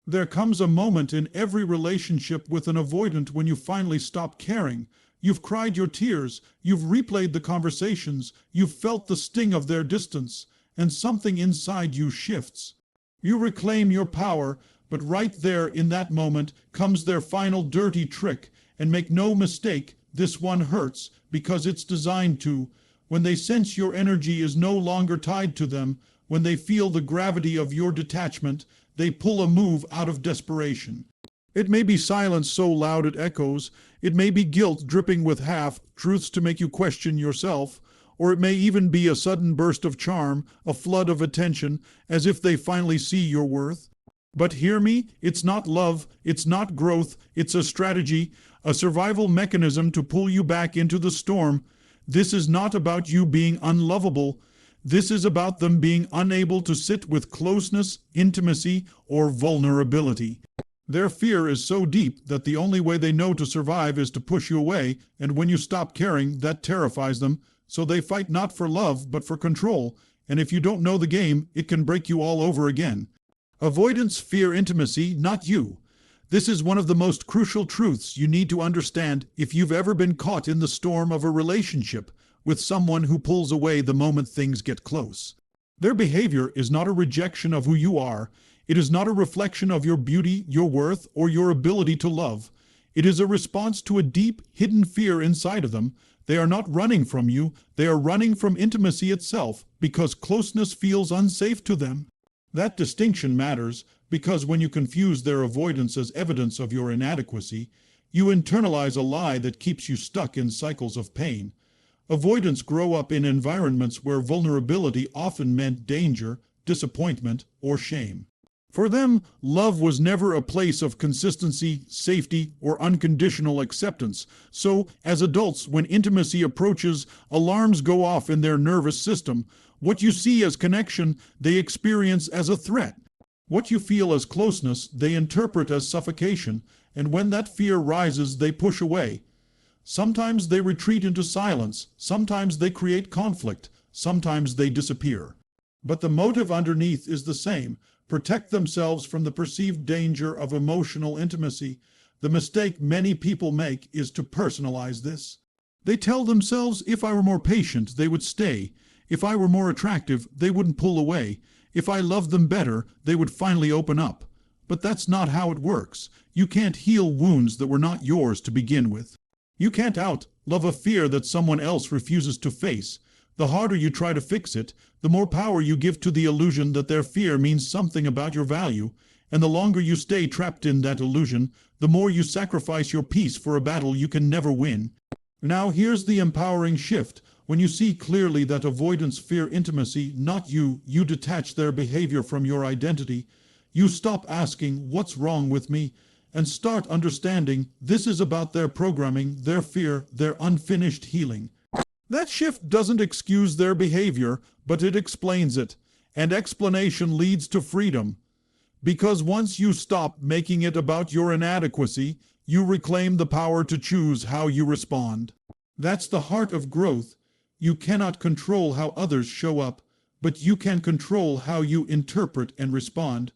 There comes a moment in every relationship with an avoidant when you finally stop caring. You've cried your tears, you've replayed the conversations, you've felt the sting of their distance, and something inside you shifts. You reclaim your power, but right there in that moment comes their final dirty trick, and make no mistake, this one hurts because it's designed to. When they sense your energy is no longer tied to them, when they feel the gravity of your detachment, they pull a move out of desperation. It may be silence so loud it echoes, it may be guilt dripping with half-truths to make you question yourself, or it may even be a sudden burst of charm, a flood of attention, as if they finally see your worth. But hear me, it's not love, it's not growth, it's a strategy, a survival mechanism to pull you back into the storm. This is not about you being unlovable. This is about them being unable to sit with closeness, intimacy, or vulnerability. Their fear is so deep that the only way they know to survive is to push you away, and when you stop caring, that terrifies them, so they fight not for love, but for control, and if you don't know the game, it can break you all over again. Avoidants fear intimacy, not you. This is one of the most crucial truths you need to understand if you've ever been caught in the storm of a relationship with someone who pulls away the moment things get close. Their behavior is not a rejection of who you are. It is not a reflection of your beauty, your worth, or your ability to love. It is a response to a deep, hidden fear inside of them. They are not running from you. They are running from intimacy itself because closeness feels unsafe to them. That distinction matters because when you confuse their avoidance as evidence of your inadequacy, you internalize a lie that keeps you stuck in cycles of pain. Avoidants grow up in environments where vulnerability often meant danger, disappointment, or shame. For them, love was never a place of consistency, safety, or unconditional acceptance. So, as adults, when intimacy approaches, alarms go off in their nervous system. What you see as connection, they experience as a threat. What you feel as closeness, they interpret as suffocation. And when that fear rises, they push away. Sometimes they retreat into silence. Sometimes they create conflict. Sometimes they disappear. But the motive underneath is the same. Protect themselves from the perceived danger of emotional intimacy. The mistake many people make is to personalize this. They tell themselves, if I were more patient, they would stay. If I were more attractive, they wouldn't pull away. If I loved them better, they would finally open up. But that's not how it works. You can't heal wounds that were not yours to begin with. You can't love a fear that someone else refuses to face. The harder you try to fix it, the more power you give to the illusion that their fear means something about your value, and the longer you stay trapped in that illusion, the more you sacrifice your peace for a battle you can never win. Now here's the empowering shift. When you see clearly that avoidants fear intimacy, not you, you detach their behavior from your identity. You stop asking, what's wrong with me? And start understanding this is about their programming, their fear, their unfinished healing. That shift doesn't excuse their behavior, but it explains it. And explanation leads to freedom. Because once you stop making it about your inadequacy, you reclaim the power to choose how you respond. That's the heart of growth. You cannot control how others show up, but you can control how you interpret and respond.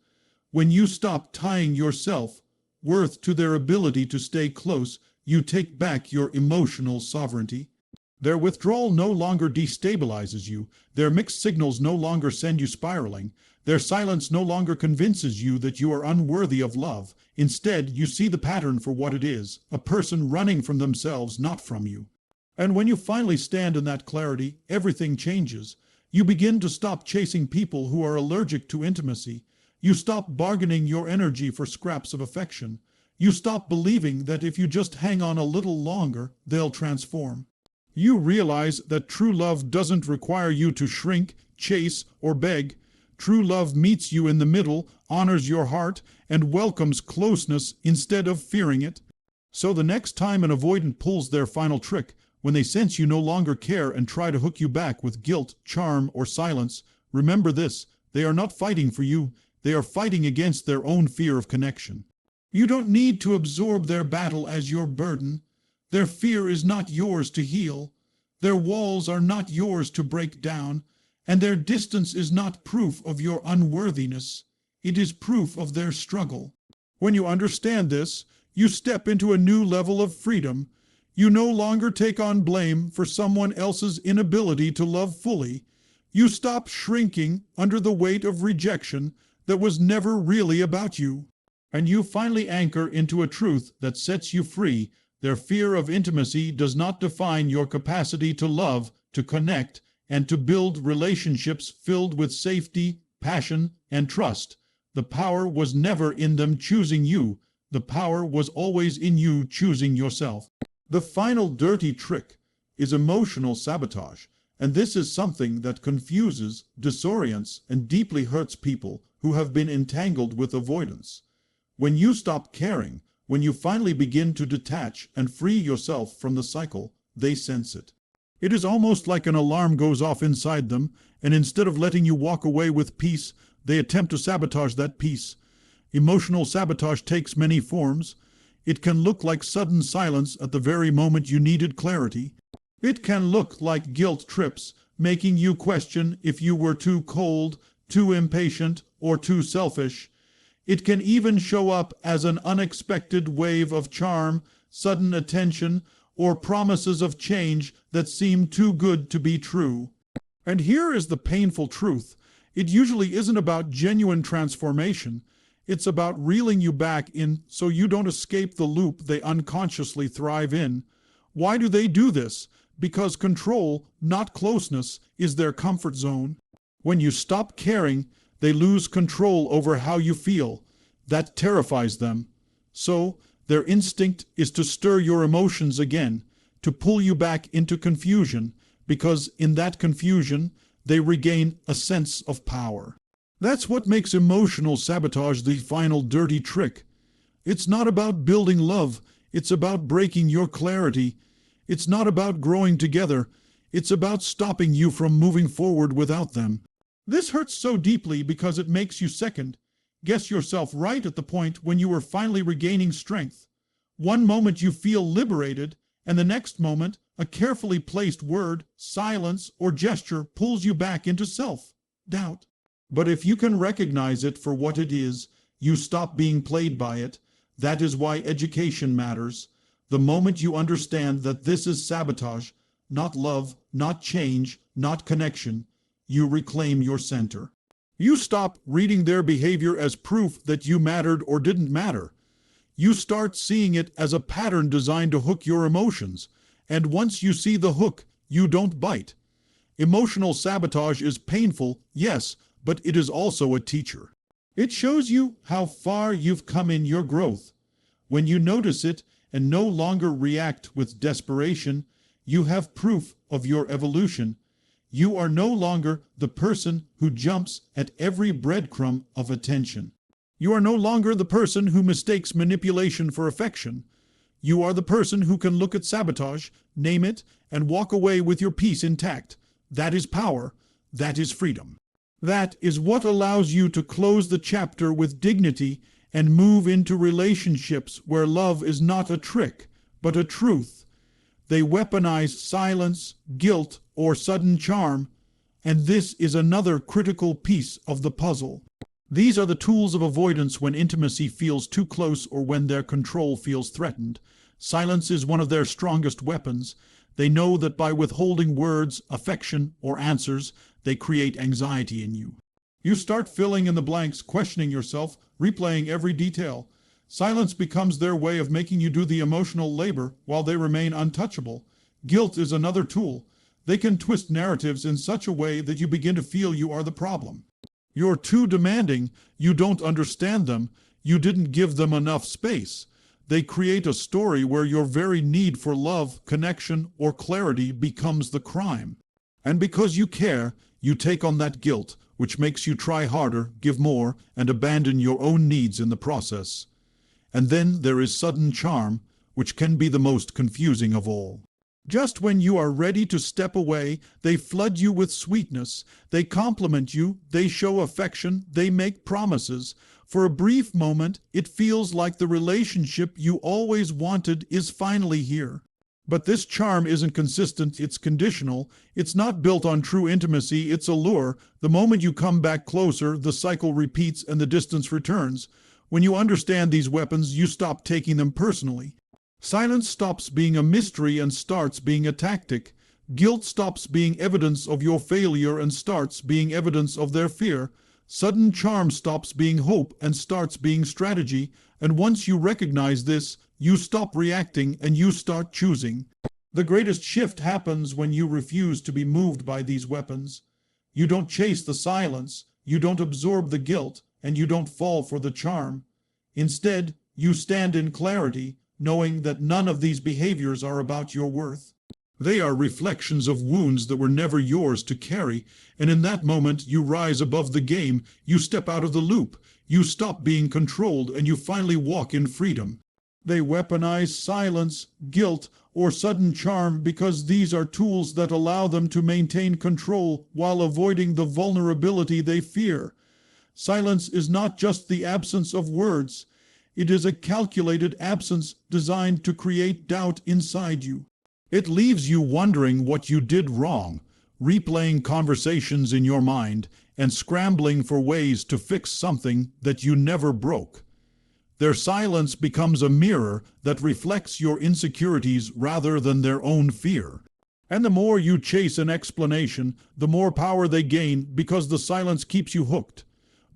When you stop tying your self-worth to their ability to stay close, you take back your emotional sovereignty. Their withdrawal no longer destabilizes you. Their mixed signals no longer send you spiraling. Their silence no longer convinces you that you are unworthy of love. Instead, you see the pattern for what it is, a person running from themselves, not from you. And when you finally stand in that clarity, everything changes. You begin to stop chasing people who are allergic to intimacy. You stop bargaining your energy for scraps of affection. You stop believing that if you just hang on a little longer, they'll transform. You realize that true love doesn't require you to shrink, chase, or beg. True love meets you in the middle, honors your heart, and welcomes closeness instead of fearing it. So the next time an avoidant pulls their final trick, when they sense you no longer care and try to hook you back with guilt, charm, or silence, remember this: they are not fighting for you. They are fighting against their own fear of connection. You don't need to absorb their battle as your burden. Their fear is not yours to heal. Their walls are not yours to break down. And their distance is not proof of your unworthiness. It is proof of their struggle. When you understand this, you step into a new level of freedom. You no longer take on blame for someone else's inability to love fully. You stop shrinking under the weight of rejection that was never really about you. And you finally anchor into a truth that sets you free. Their fear of intimacy does not define your capacity to love, to connect, and to build relationships filled with safety, passion, and trust. The power was never in them choosing you. The power was always in you choosing yourself. The final dirty trick is emotional sabotage, and this is something that confuses, disorients, and deeply hurts people who have been entangled with avoidance. When you stop caring, when you finally begin to detach and free yourself from the cycle, they sense it. It is almost like an alarm goes off inside them, and instead of letting you walk away with peace, they attempt to sabotage that peace. Emotional sabotage takes many forms. It can look like sudden silence at the very moment you needed clarity. It can look like guilt trips, making you question if you were too cold, too impatient, or too selfish. It can even show up as an unexpected wave of charm, sudden attention, or promises of change that seem too good to be true. And here is the painful truth. It usually isn't about genuine transformation. It's about reeling you back in so you don't escape the loop they unconsciously thrive in. Why do they do this? Because control, not closeness, is their comfort zone. When you stop caring, they lose control over how you feel. That terrifies them. So, their instinct is to stir your emotions again, to pull you back into confusion, because in that confusion, they regain a sense of power. That's what makes emotional sabotage the final dirty trick. It's not about building love. It's about breaking your clarity. It's not about growing together. It's about stopping you from moving forward without them. This hurts so deeply because it makes you second guess yourself right at the point when you are finally regaining strength. One moment you feel liberated, and the next moment a carefully placed word, silence, or gesture pulls you back into self-doubt. But if you can recognize it for what it is, you stop being played by it. That is why education matters. The moment you understand that this is sabotage, not love, not change, not connection, you reclaim your center. You stop reading their behavior as proof that you mattered or didn't matter. You start seeing it as a pattern designed to hook your emotions. And once you see the hook, you don't bite. Emotional sabotage is painful, yes, but it is also a teacher. It shows you how far you've come in your growth. When you notice it and no longer react with desperation, you have proof of your evolution. You are no longer the person who jumps at every breadcrumb of attention. You are no longer the person who mistakes manipulation for affection. You are the person who can look at sabotage, name it, and walk away with your peace intact. That is power. That is freedom. That is what allows you to close the chapter with dignity and move into relationships where love is not a trick, but a truth. They weaponize silence, guilt, or sudden charm, and this is another critical piece of the puzzle. These are the tools of avoidance when intimacy feels too close or when their control feels threatened. Silence is one of their strongest weapons. They know that by withholding words, affection, or answers, they create anxiety in you. You start filling in the blanks, questioning yourself, replaying every detail. Silence becomes their way of making you do the emotional labor while they remain untouchable. Guilt is another tool. They can twist narratives in such a way that you begin to feel you are the problem. You're too demanding, you don't understand them, you didn't give them enough space. They create a story where your very need for love, connection, or clarity becomes the crime. And because you care, you take on that guilt, which makes you try harder, give more, and abandon your own needs in the process. And then there is sudden charm, which can be the most confusing of all. Just when you are ready to step away, they flood you with sweetness. They compliment you, they show affection, they make promises. For a brief moment, it feels like the relationship you always wanted is finally here. But this charm isn't consistent, it's conditional. It's not built on true intimacy, it's a lure. The moment you come back closer, the cycle repeats and the distance returns. When you understand these weapons, you stop taking them personally. Silence stops being a mystery and starts being a tactic. Guilt stops being evidence of your failure and starts being evidence of their fear. Sudden charm stops being hope and starts being strategy. And once you recognize this, you stop reacting and you start choosing. The greatest shift happens when you refuse to be moved by these weapons. You don't chase the silence, you don't absorb the guilt, and you don't fall for the charm. Instead, you stand in clarity, knowing that none of these behaviors are about your worth. They are reflections of wounds that were never yours to carry, and in that moment you rise above the game, you step out of the loop, you stop being controlled, and you finally walk in freedom. They weaponize silence, guilt, or sudden charm because these are tools that allow them to maintain control while avoiding the vulnerability they fear. Silence is not just the absence of words. It is a calculated absence designed to create doubt inside you. It leaves you wondering what you did wrong, replaying conversations in your mind, and scrambling for ways to fix something that you never broke. Their silence becomes a mirror that reflects your insecurities rather than their own fear. And the more you chase an explanation, the more power they gain because the silence keeps you hooked.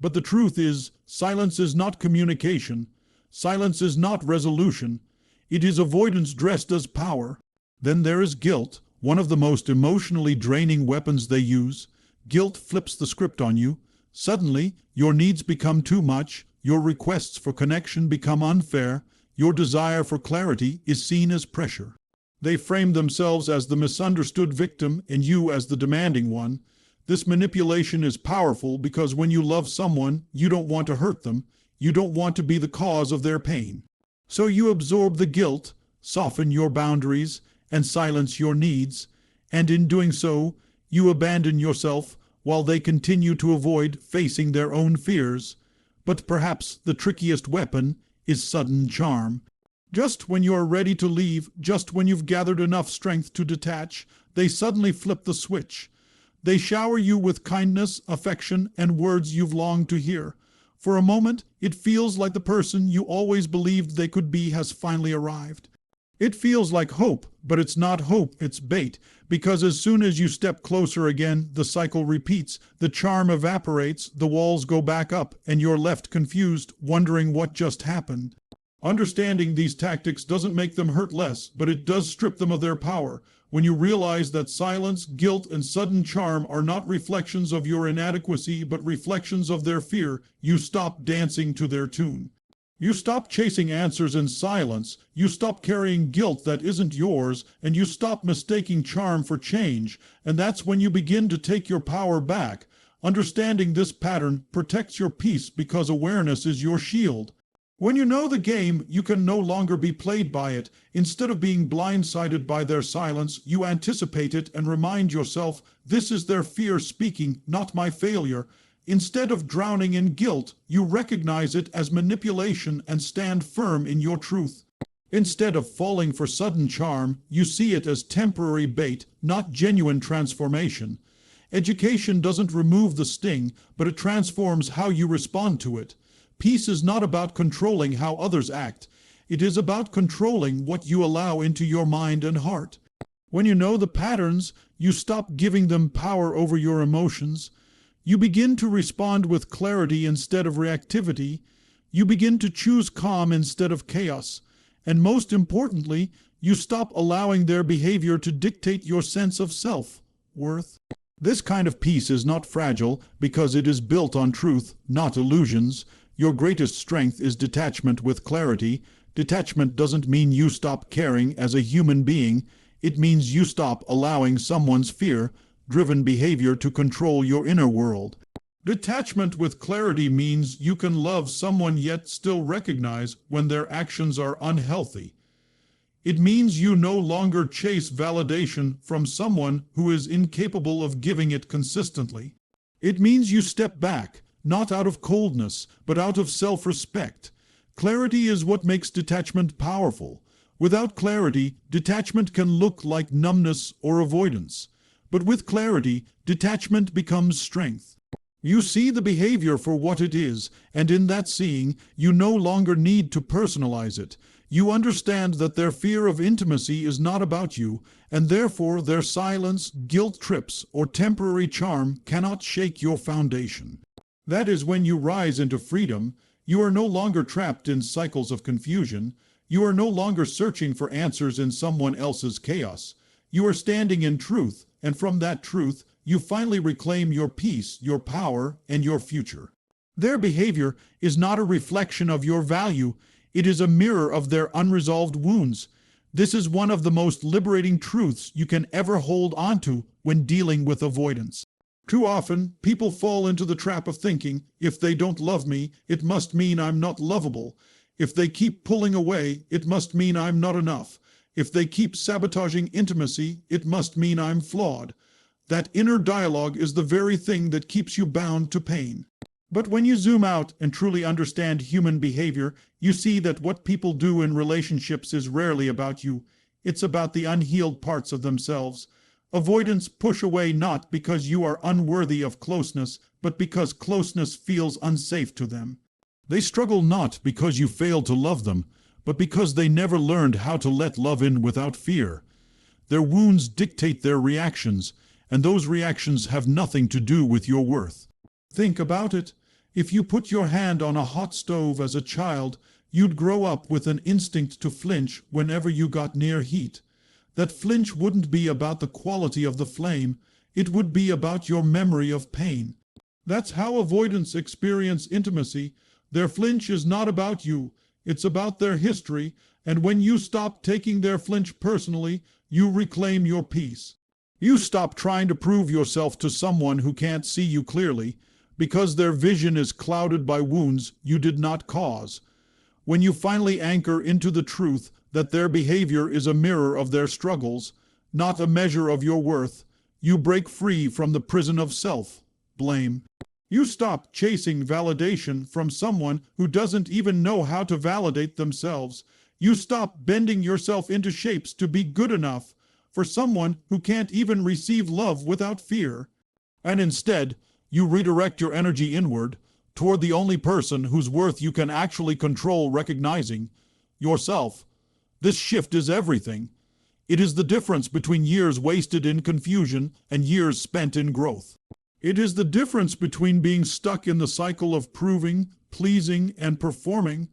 But the truth is, silence is not communication. Silence is not resolution. It is avoidance dressed as power. Then there is guilt, one of the most emotionally draining weapons they use. Guilt flips the script on you. Suddenly, your needs become too much, your requests for connection become unfair, your desire for clarity is seen as pressure. They frame themselves as the misunderstood victim and you as the demanding one. This manipulation is powerful because when you love someone, you don't want to hurt them. You don't want to be the cause of their pain. So you absorb the guilt, soften your boundaries, and silence your needs, and in doing so, you abandon yourself while they continue to avoid facing their own fears. But perhaps the trickiest weapon is sudden charm. Just when you're ready to leave, just when you've gathered enough strength to detach, they suddenly flip the switch. They shower you with kindness, affection, and words you've longed to hear. For a moment, it feels like the person you always believed they could be has finally arrived. It feels like hope, but it's not hope, it's bait, because as soon as you step closer again, the cycle repeats, the charm evaporates, the walls go back up, and you're left confused, wondering what just happened. Understanding these tactics doesn't make them hurt less, but it does strip them of their power. When you realize that silence, guilt, and sudden charm are not reflections of your inadequacy, but reflections of their fear, you stop dancing to their tune. You stop chasing answers in silence, you stop carrying guilt that isn't yours, and you stop mistaking charm for change, and that's when you begin to take your power back. Understanding this pattern protects your peace because awareness is your shield. When you know the game, you can no longer be played by it. Instead of being blindsided by their silence, you anticipate it and remind yourself, this is their fear speaking, not my failure. Instead of drowning in guilt, you recognize it as manipulation and stand firm in your truth. Instead of falling for sudden charm, you see it as temporary bait, not genuine transformation. Education doesn't remove the sting, but it transforms how you respond to it. Peace is not about controlling how others act. It is about controlling what you allow into your mind and heart. When you know the patterns, you stop giving them power over your emotions. You begin to respond with clarity instead of reactivity. You begin to choose calm instead of chaos. And most importantly, you stop allowing their behavior to dictate your sense of self-worth. This kind of peace is not fragile because it is built on truth, not illusions. Your greatest strength is detachment with clarity. Detachment doesn't mean you stop caring as a human being. It means you stop allowing someone's fear-driven behavior to control your inner world. Detachment with clarity means you can love someone yet still recognize when their actions are unhealthy. It means you no longer chase validation from someone who is incapable of giving it consistently. It means you step back, not out of coldness, but out of self-respect. Clarity is what makes detachment powerful. Without clarity, detachment can look like numbness or avoidance. But with clarity, detachment becomes strength. You see the behavior for what it is, and in that seeing, you no longer need to personalize it. You understand that their fear of intimacy is not about you, and therefore their silence, guilt trips, or temporary charm cannot shake your foundation. That is when you rise into freedom. You are no longer trapped in cycles of confusion. You are no longer searching for answers in someone else's chaos. You are standing in truth, and from that truth, you finally reclaim your peace, your power, and your future. Their behavior is not a reflection of your value. It is a mirror of their unresolved wounds. This is one of the most liberating truths you can ever hold onto when dealing with avoidance. Too often, people fall into the trap of thinking, if they don't love me, it must mean I'm not lovable. If they keep pulling away, it must mean I'm not enough. If they keep sabotaging intimacy, it must mean I'm flawed. That inner dialogue is the very thing that keeps you bound to pain. But when you zoom out and truly understand human behavior, you see that what people do in relationships is rarely about you. It's about the unhealed parts of themselves. Avoidants push away not because you are unworthy of closeness, but because closeness feels unsafe to them. They struggle not because you failed to love them, but because they never learned how to let love in without fear. Their wounds dictate their reactions, and those reactions have nothing to do with your worth. Think about it. If you put your hand on a hot stove as a child, you'd grow up with an instinct to flinch whenever you got near heat. That flinch wouldn't be about the quality of the flame, it would be about your memory of pain. That's how avoidants experience intimacy. Their flinch is not about you, it's about their history, and when you stop taking their flinch personally, you reclaim your peace. You stop trying to prove yourself to someone who can't see you clearly, because their vision is clouded by wounds you did not cause. When you finally anchor into the truth that their behavior is a mirror of their struggles, not a measure of your worth, you break free from the prison of self-blame. You stop chasing validation from someone who doesn't even know how to validate themselves. You stop bending yourself into shapes to be good enough for someone who can't even receive love without fear. And instead, you redirect your energy inward, toward the only person whose worth you can actually control, recognizing yourself. This shift is everything. It is the difference between years wasted in confusion and years spent in growth. It is the difference between being stuck in the cycle of proving, pleasing, and performing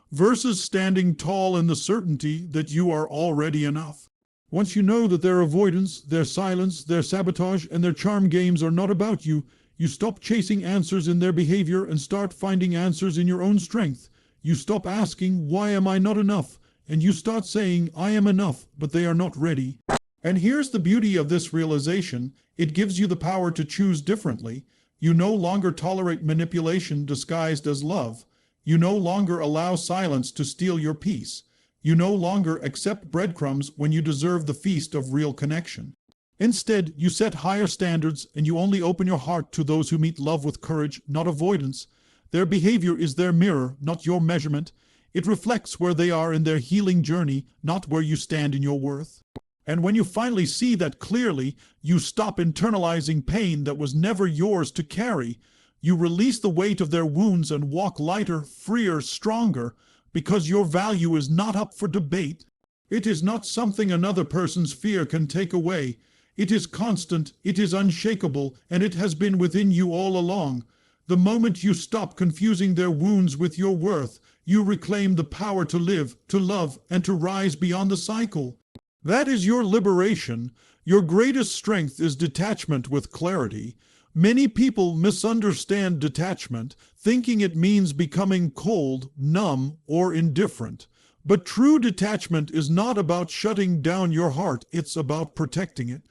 versus standing tall in the certainty that you are already enough. Once you know that their avoidance, their silence, their sabotage, and their charm games are not about you, you stop chasing answers in their behavior and start finding answers in your own strength. You stop asking, why am I not enough? And you start saying, I am enough, but they are not ready. And here's the beauty of this realization. It gives you the power to choose differently. You no longer tolerate manipulation disguised as love. You no longer allow silence to steal your peace. You no longer accept breadcrumbs when you deserve the feast of real connection. Instead, you set higher standards and you only open your heart to those who meet love with courage, not avoidance. Their behavior is their mirror, not your measurement. It reflects where they are in their healing journey, not where you stand in your worth. And when you finally see that clearly, you stop internalizing pain that was never yours to carry. You release the weight of their wounds and walk lighter, freer, stronger, because your value is not up for debate. It is not something another person's fear can take away. It is constant, it is unshakable, and it has been within you all along. The moment you stop confusing their wounds with your worth, you reclaim the power to live, to love, and to rise beyond the cycle. That is your liberation. Your greatest strength is detachment with clarity. Many people misunderstand detachment, thinking it means becoming cold, numb, or indifferent. But true detachment is not about shutting down your heart, it's about protecting it.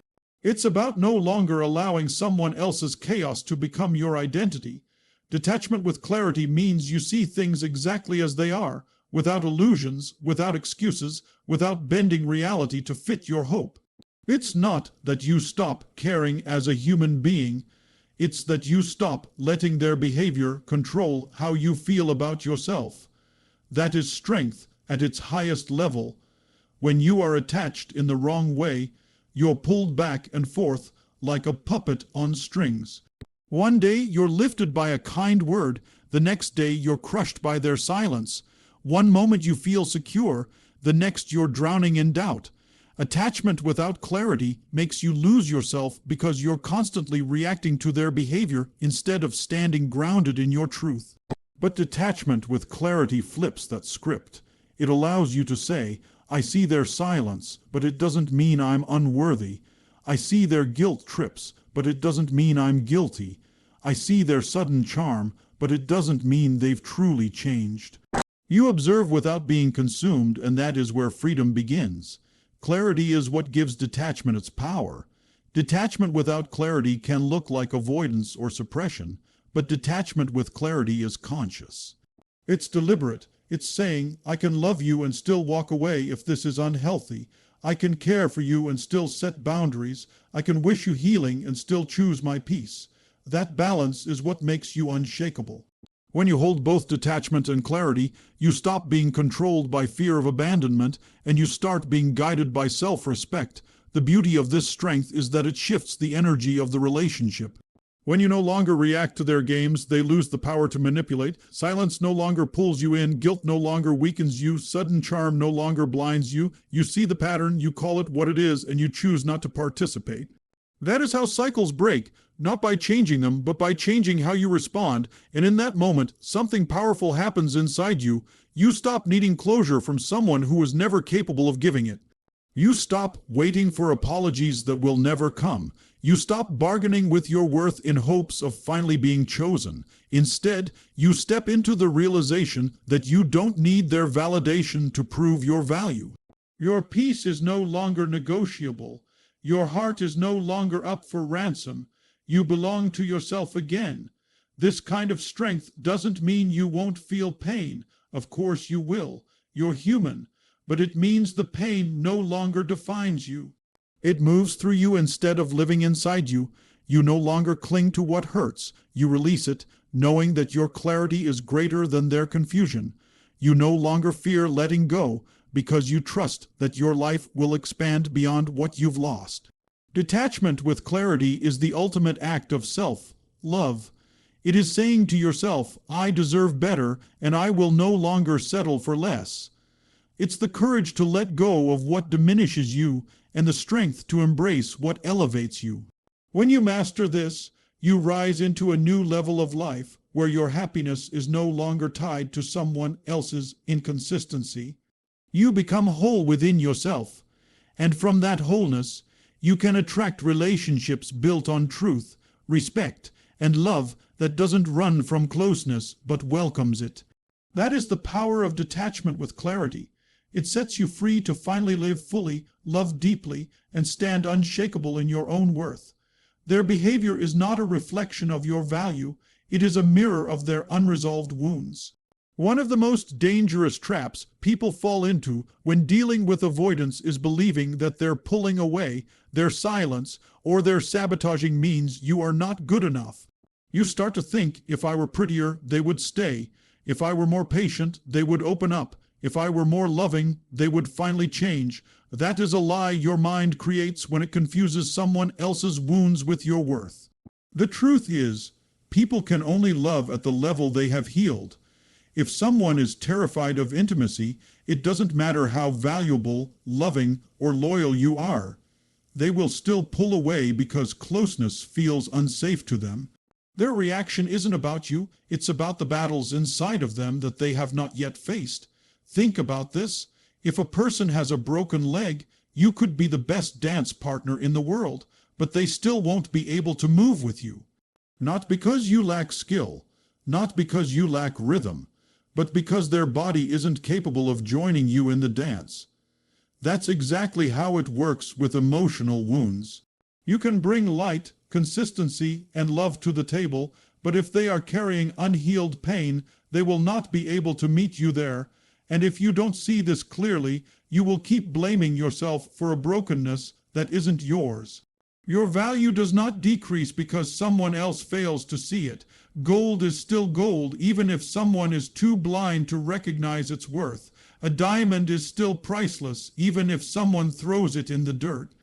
It's about no longer allowing someone else's chaos to become your identity. Detachment with clarity means you see things exactly as they are, without illusions, without excuses, without bending reality to fit your hope. It's not that you stop caring as a human being. It's that you stop letting their behavior control how you feel about yourself. That is strength at its highest level. When you are attached in the wrong way, you're pulled back and forth like a puppet on strings. One day you're lifted by a kind word, the next day you're crushed by their silence. One moment you feel secure, the next you're drowning in doubt. Attachment without clarity makes you lose yourself because you're constantly reacting to their behavior instead of standing grounded in your truth. But detachment with clarity flips that script. It allows you to say, I see their silence, but it doesn't mean I'm unworthy. I see their guilt trips, but it doesn't mean I'm guilty. I see their sudden charm, but it doesn't mean they've truly changed. You observe without being consumed, and that is where freedom begins. Clarity is what gives detachment its power. Detachment without clarity can look like avoidance or suppression, but detachment with clarity is conscious. It's deliberate. It's saying, I can love you and still walk away if this is unhealthy. I can care for you and still set boundaries. I can wish you healing and still choose my peace. That balance is what makes you unshakable. When you hold both detachment and clarity, you stop being controlled by fear of abandonment and you start being guided by self-respect. The beauty of this strength is that it shifts the energy of the relationship. When you no longer react to their games, they lose the power to manipulate. Silence no longer pulls you in. Guilt no longer weakens you. Sudden charm no longer blinds you. You see the pattern, you call it what it is, and you choose not to participate. That is how cycles break, not by changing them, but by changing how you respond. And in that moment, something powerful happens inside you. You stop needing closure from someone who was never capable of giving it. You stop waiting for apologies that will never come. You stop bargaining with your worth in hopes of finally being chosen. Instead, you step into the realization that you don't need their validation to prove your value. Your peace is no longer negotiable. Your heart is no longer up for ransom. You belong to yourself again. This kind of strength doesn't mean you won't feel pain. Of course you will. You're human. But it means the pain no longer defines you. It moves through you instead of living inside you. You no longer cling to what hurts. You release it, knowing that your clarity is greater than their confusion. You no longer fear letting go because you trust that your life will expand beyond what you've lost. Detachment with clarity is the ultimate act of self-love. It is saying to yourself, I deserve better and I will no longer settle for less. It's the courage to let go of what diminishes you and the strength to embrace what elevates you. When you master this, you rise into a new level of life where your happiness is no longer tied to someone else's inconsistency. You become whole within yourself, and from that wholeness, you can attract relationships built on truth, respect, and love that doesn't run from closeness but welcomes it. That is the power of detachment with clarity. It sets you free to finally live fully, love deeply, and stand unshakable in your own worth. Their behavior is not a reflection of your value. It is a mirror of their unresolved wounds. One of the most dangerous traps people fall into when dealing with avoidance is believing that their pulling away, their silence, or their sabotaging means you are not good enough. You start to think, if I were prettier, they would stay. If I were more patient, they would open up. If I were more loving, they would finally change. That is a lie your mind creates when it confuses someone else's wounds with your worth. The truth is, people can only love at the level they have healed. If someone is terrified of intimacy, it doesn't matter how valuable, loving, or loyal you are. They will still pull away because closeness feels unsafe to them. Their reaction isn't about you, it's about the battles inside of them that they have not yet faced. Think about this. If a person has a broken leg, you could be the best dance partner in the world, but they still won't be able to move with you. Not because you lack skill, not because you lack rhythm, but because their body isn't capable of joining you in the dance. That's exactly how it works with emotional wounds. You can bring light, consistency, and love to the table, but if they are carrying unhealed pain, they will not be able to meet you there. And if you don't see this clearly, you will keep blaming yourself for a brokenness that isn't yours. Your value does not decrease because someone else fails to see it. Gold is still gold, even if someone is too blind to recognize its worth. A diamond is still priceless, even if someone throws it in the dirt.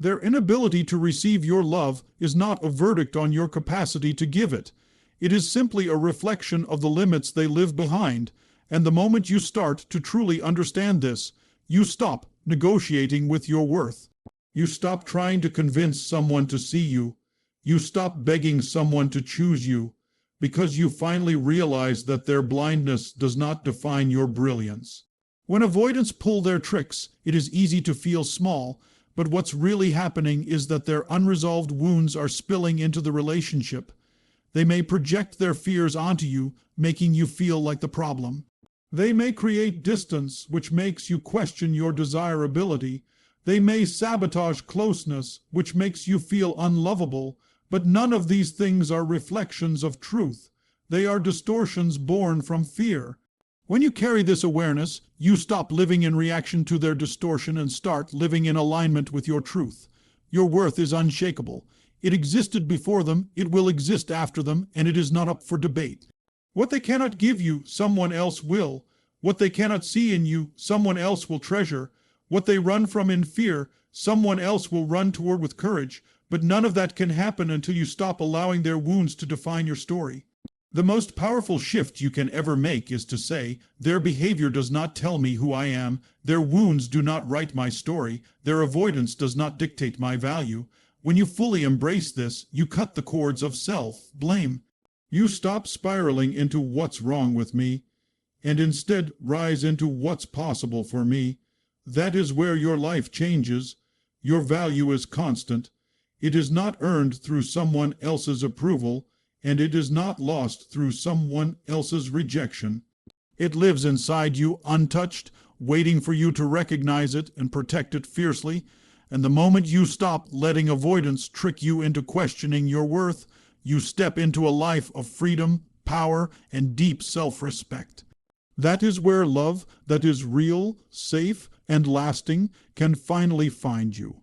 Their inability to receive your love is not a verdict on your capacity to give it. It is simply a reflection of the limits they live behind. And the moment you start to truly understand this, you stop negotiating with your worth. You stop trying to convince someone to see you. You stop begging someone to choose you, because you finally realize that their blindness does not define your brilliance. When avoidants pull their tricks, it is easy to feel small, but what's really happening is that their unresolved wounds are spilling into the relationship. They may project their fears onto you, making you feel like the problem. They may create distance, which makes you question your desirability. They may sabotage closeness, which makes you feel unlovable. But none of these things are reflections of truth. They are distortions born from fear. When you carry this awareness, you stop living in reaction to their distortion and start living in alignment with your truth. Your worth is unshakable. It existed before them, it will exist after them, and it is not up for debate. What they cannot give you, someone else will. What they cannot see in you, someone else will treasure. What they run from in fear, someone else will run toward with courage. But none of that can happen until you stop allowing their wounds to define your story. The most powerful shift you can ever make is to say, their behavior does not tell me who I am, their wounds do not write my story, their avoidance does not dictate my value. When you fully embrace this, you cut the cords of self-blame. You stop spiraling into what's wrong with me, and instead rise into what's possible for me. That is where your life changes. Your value is constant. It is not earned through someone else's approval, and it is not lost through someone else's rejection. It lives inside you untouched, waiting for you to recognize it and protect it fiercely. And the moment you stop letting avoidance trick you into questioning your worth, you step into a life of freedom, power, and deep self-respect. That is where love that is real, safe, and lasting can finally find you.